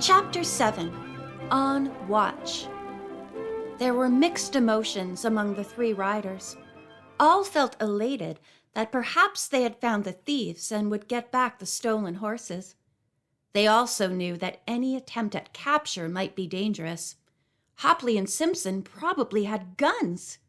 Chapter 7. On Watch. There were mixed emotions among the three riders. All felt elated that perhaps they had found the thieves and would get back the stolen horses. They also knew that any attempt at capture might be dangerous. Hopley and Simpson probably had guns.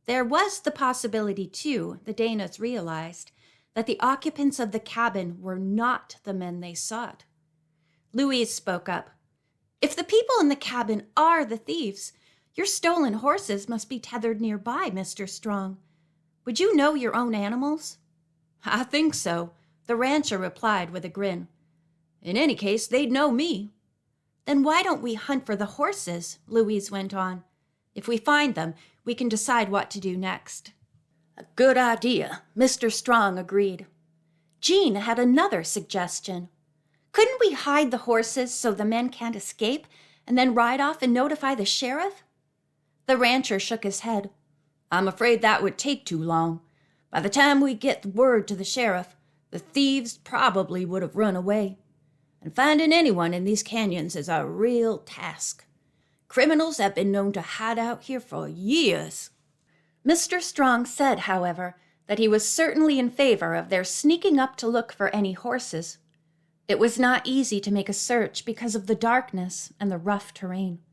There was the possibility, too, the Danas realized, that the occupants of the cabin were not the men they sought. Louise spoke up. "If the people in the cabin are the thieves, your stolen horses must be tethered nearby, Mr. Strong. Would you know your own animals?" "I think so," the rancher replied with a grin. "In any case, they'd know me." "Then why don't we hunt for the horses?" Louise went on. "If we find them, we can decide what to do next." "A good idea," Mr. Strong agreed. Jean had another suggestion. "Couldn't we hide the horses so the men can't escape and then ride off and notify the sheriff?" The rancher shook his head. "I'm afraid that would take too long. By the time we get word to the sheriff, the thieves probably would have run away. And finding anyone in these canyons is a real task. Criminals have been known to hide out here for years." Mr. Strong said, however, that he was certainly in favor of their sneaking up to look for any horses. It was not easy to make a search because of the darkness and the rough terrain.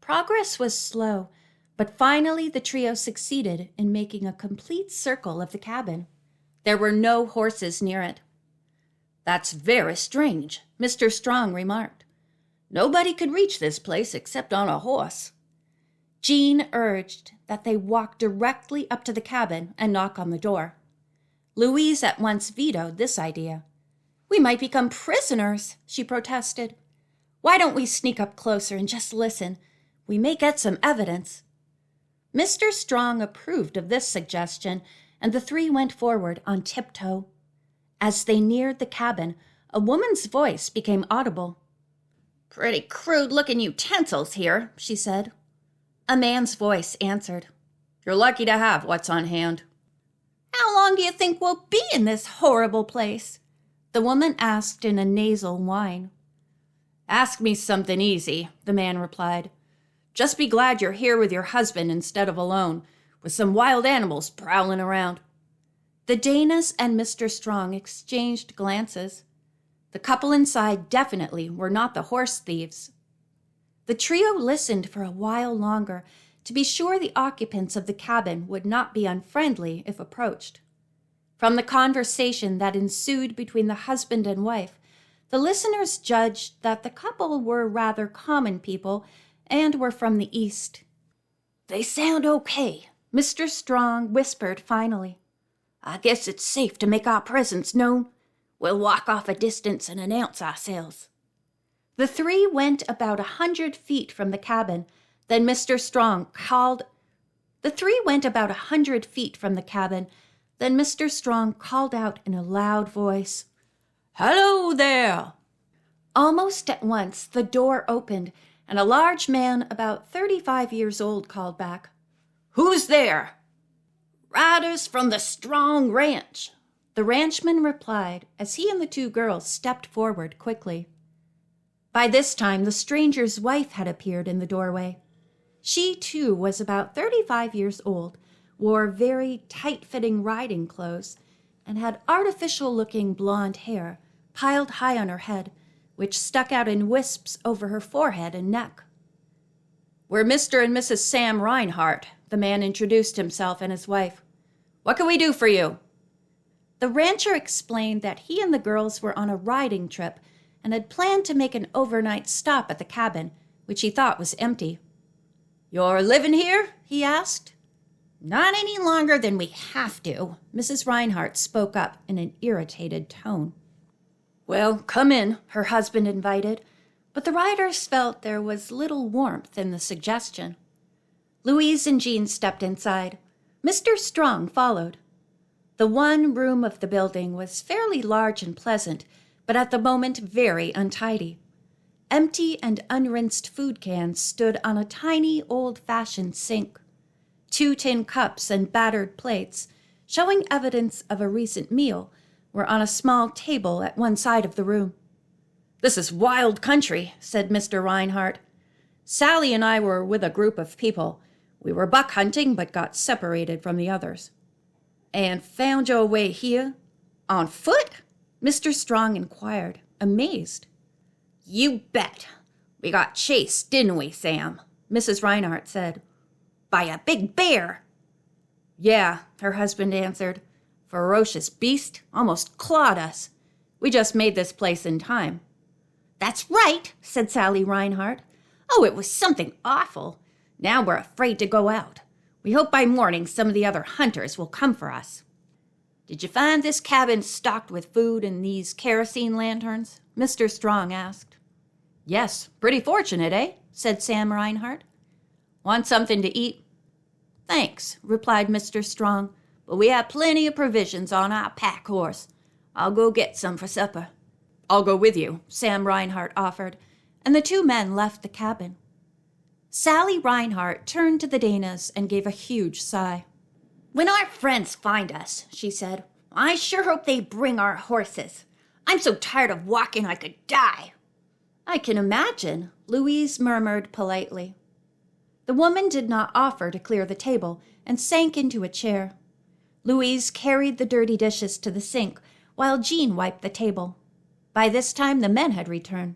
Progress was slow, but finally the trio succeeded in making a complete circle of the cabin. There were no horses near it. "That's very strange," Mr. Strong remarked. "Nobody could reach this place except on a horse." Jean urged that they walk directly up to the cabin and knock on the door. Louise at once vetoed this idea. "We might become prisoners," she protested. "Why don't we sneak up closer and just listen? We may get some evidence." Mr. Strong approved of this suggestion, and the three went forward on tiptoe. As they neared the cabin, a woman's voice became audible. "Pretty crude-looking utensils here," she said. A man's voice answered. "You're lucky to have what's on hand." "How long do you think we'll be in this horrible place?" the woman asked in a nasal whine. "Ask me something easy," the man replied. "Just be glad you're here with your husband instead of alone, with some wild animals prowling around." The Danas and Mr. Strong exchanged glances. The couple inside definitely were not the horse thieves. The trio listened for a while longer to be sure the occupants of the cabin would not be unfriendly if approached. From the conversation that ensued between the husband and wife, the listeners judged that the couple were rather common people and were from the East. "They sound okay," Mr. Strong whispered finally. "I guess it's safe to make our presence known. We'll walk off a distance and announce ourselves." The three went about 100 feet from the cabin. Then Mr. Strong called out in a loud voice, "Hello there!" Almost at once, the door opened, and a large man about 35 years old called back, "Who's there?" "Riders from the Strong Ranch," the ranchman replied as he and the two girls stepped forward quickly. By this time, the stranger's wife had appeared in the doorway. She, too, was about 35 years old, wore very tight-fitting riding clothes, and had artificial-looking blonde hair piled high on her head, which stuck out in wisps over her forehead and neck. "We're Mr. and Mrs. Sam Reinhardt," the man introduced himself and his wife. "What can we do for you?" The rancher explained that he and the girls were on a riding trip and had planned to make an overnight stop at the cabin, which he thought was empty. "You're living here?" he asked. "Not any longer than we have to," Mrs. Reinhardt spoke up in an irritated tone. "Well, come in," her husband invited, but the riders felt there was little warmth in the suggestion. Louise and Jean stepped inside. Mr. Strong followed. The one room of the building was fairly large and pleasant, but at the moment very untidy. Empty and unrinsed food cans stood on a tiny old-fashioned sink. 2 tin cups and battered plates, showing evidence of a recent meal, were on a small table at one side of the room. "This is wild country," said Mr. Reinhardt. "Sally and I were with a group of people. We were buck hunting but got separated from the others." "And found your way here? On foot?" Mr. Strong inquired, amazed. "You bet. We got chased, didn't we, Sam?" Mrs. Reinhardt said. "By a big bear." "Yeah," her husband answered. "Ferocious beast, almost clawed us. We just made this place in time." "That's right," said Sally Reinhardt. "Oh, it was something awful. Now we're afraid to go out. We hope by morning some of the other hunters will come for us." "Did you find this cabin stocked with food and these kerosene lanterns?" Mr. Strong asked. "Yes, pretty fortunate, eh?" said Sam Reinhardt. "Want something to eat?" "Thanks," replied Mr. Strong, "but we have plenty of provisions on our pack horse. I'll go get some for supper." "I'll go with you," Sam Reinhardt offered, and the two men left the cabin. Sally Reinhardt turned to the Danas and gave a huge sigh. "When our friends find us," she said, "I sure hope they bring our horses. I'm so tired of walking I could die." "I can imagine," Louise murmured politely. The woman did not offer to clear the table and sank into a chair. Louise carried the dirty dishes to the sink while Jean wiped the table. By this time, the men had returned.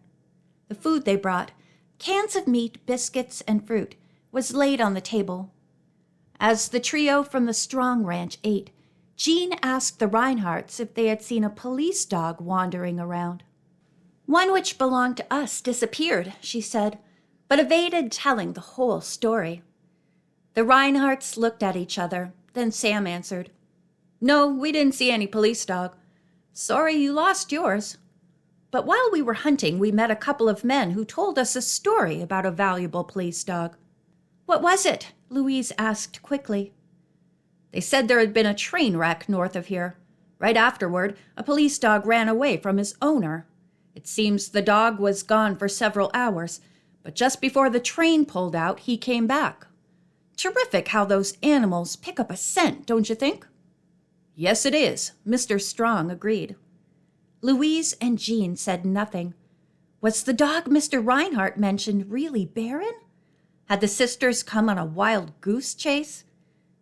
The food they brought, cans of meat, biscuits, and fruit, was laid on the table. As the trio from the Strong Ranch ate, Jean asked the Reinhardts if they had seen a police dog wandering around. "One which belonged to us disappeared," she said, but evaded telling the whole story. The Reinhardts looked at each other, then Sam answered, "No, we didn't see any police dog. Sorry you lost yours. But while we were hunting, we met a couple of men who told us a story about a valuable police dog." "What was it?" Louise asked quickly. "They said there had been a train wreck north of here. Right afterward, a police dog ran away from his owner. It seems the dog was gone for several hours, but just before the train pulled out, he came back. Terrific how those animals pick up a scent, don't you think?" "Yes, it is," Mr. Strong agreed. Louise and Jean said nothing. Was the dog Mr. Reinhardt mentioned really barren? Had the sisters come on a wild goose chase?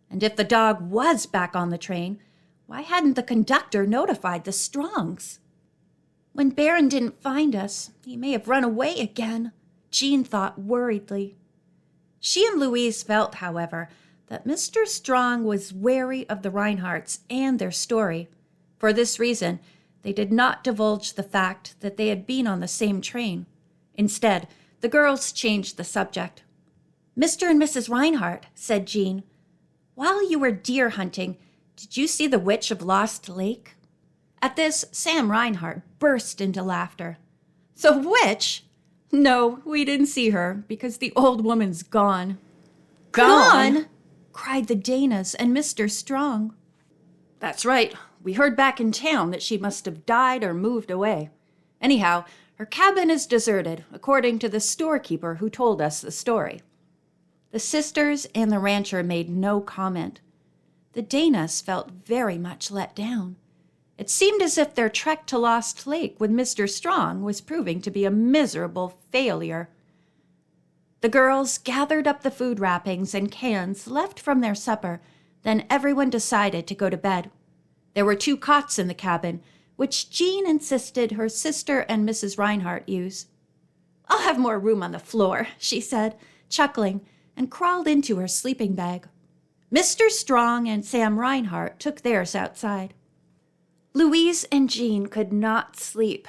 And if the dog was back on the train, why hadn't the conductor notified the Strongs? "When Barron didn't find us, he may have run away again," Jean thought worriedly. She and Louise felt, however, that Mr. Strong was wary of the Reinhardts and their story. For this reason, they did not divulge the fact that they had been on the same train. Instead, the girls changed the subject. "Mr. and Mrs. Reinhardt," said Jean, "while you were deer hunting, did you see the Witch of Lost Lake?" At this, Sam Reinhardt burst into laughter. "The witch? No, we didn't see her because the old woman's gone." "Gone?" cried the Danas and Mr. Strong. "That's right. We heard back in town that she must have died or moved away. Anyhow, her cabin is deserted, according to the storekeeper who told us the story." The sisters and the rancher made no comment. The Danas felt very much let down. It seemed as if their trek to Lost Lake with Mr. Strong was proving to be a miserable failure. The girls gathered up the food wrappings and cans left from their supper, then everyone decided to go to bed. There were 2 cots in the cabin, which Jean insisted her sister and Mrs. Reinhardt use. "I'll have more room on the floor," she said, chuckling, and crawled into her sleeping bag. Mr. Strong and Sam Reinhardt took theirs outside. Louise and Jean could not sleep.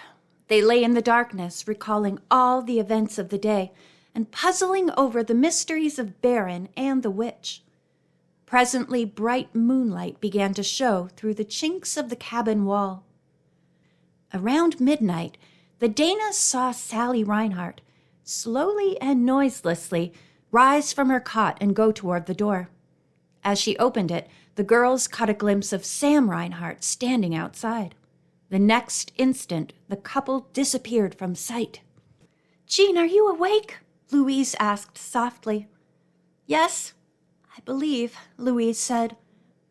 They lay in the darkness, recalling all the events of the day and puzzling over the mysteries of Barron and the witch. Presently, bright moonlight began to show through the chinks of the cabin wall. Around midnight, the Danas saw Sally Reinhardt, slowly and noiselessly, rise from her cot and go toward the door. As she opened it, the girls caught a glimpse of Sam Reinhardt standing outside. The next instant, the couple disappeared from sight. "Jean, are you awake?" Louise asked softly. "Yes, I believe," Louise said,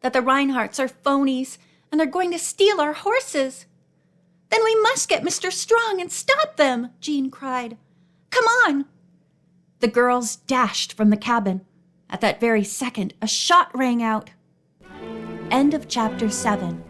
"that the Reinhardts are phonies and they're going to steal our horses." Then we must get Mr. Strong and stop them, Jean cried. Come on! The girls dashed from the cabin. At that very second, a shot rang out. End of chapter 7.